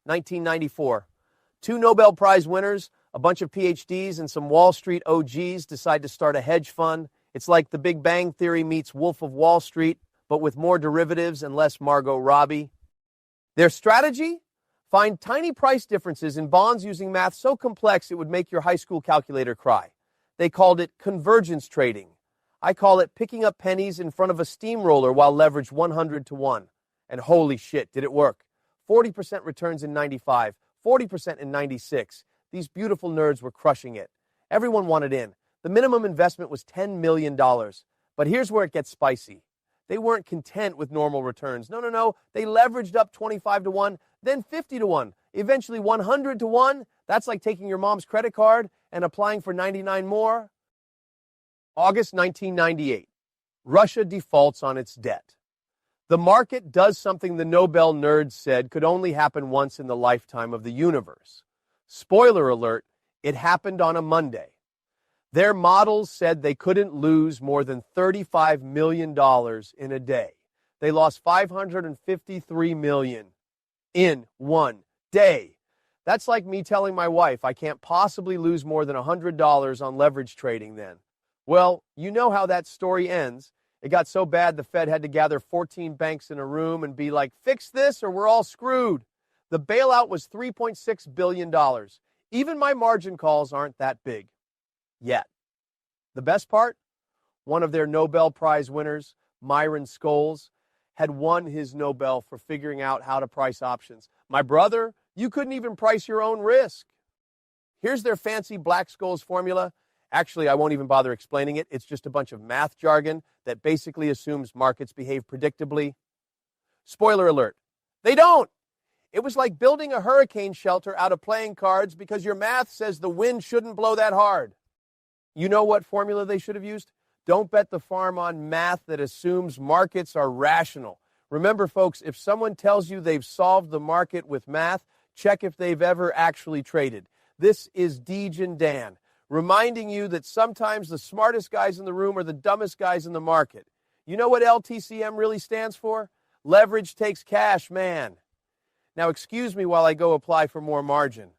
1994. Two Nobel Prize winners, a bunch of PhDs, and some Wall Street OGs decide to start a hedge fund. It's like The Big Bang Theory meets Wolf of Wall Street, but with more derivatives and less Margot Robbie. Their strategy? Find tiny price differences in bonds using math so complex it would make your high school calculator cry. They called it convergence trading. I call it picking up pennies in front of a steamroller while leveraged 100 to 1. And holy shit, did it work. 40% returns in 95, 40% in 96. These beautiful nerds were crushing it. Everyone wanted in. The minimum investment was $10 million. But here's where it gets spicy. They weren't content with normal returns. No. They leveraged up 25 to 1, then 50 to 1, eventually 100 to 1. That's like taking your mom's credit card and applying for 99 more. August 1998. Russia defaults on its debt. The market does something the Nobel nerds said could only happen once in the lifetime of the universe. Spoiler alert, it happened on a Monday. Their models said they couldn't lose more than $35 million in a day. They lost $553 million in one day. That's like me telling my wife I can't possibly lose more than $100 on leverage trading then. Well, you know how that story ends. It got so bad the Fed had to gather 14 banks in a room and be like, fix this or we're all screwed. The bailout was $3.6 billion. Even my margin calls aren't that big. Yet. The best part? One of their Nobel Prize winners, Myron Scholes, had won his Nobel for figuring out how to price options. My brother, you couldn't even price your own risk. Here's their fancy Black-Scholes formula. Actually, I won't even bother explaining it. It's just a bunch of math jargon that basically assumes markets behave predictably. Spoiler alert, they don't. It was like building a hurricane shelter out of playing cards because your math says the wind shouldn't blow that hard. You know what formula they should have used? Don't bet the farm on math that assumes markets are rational. Remember, folks, if someone tells you they've solved the market with math, check if they've ever actually traded. This is Degen Dan, reminding you that sometimes the smartest guys in the room are the dumbest guys in the market. You know what LTCM really stands for? Leverage takes cash, man. Now, excuse me while I go apply for more margin.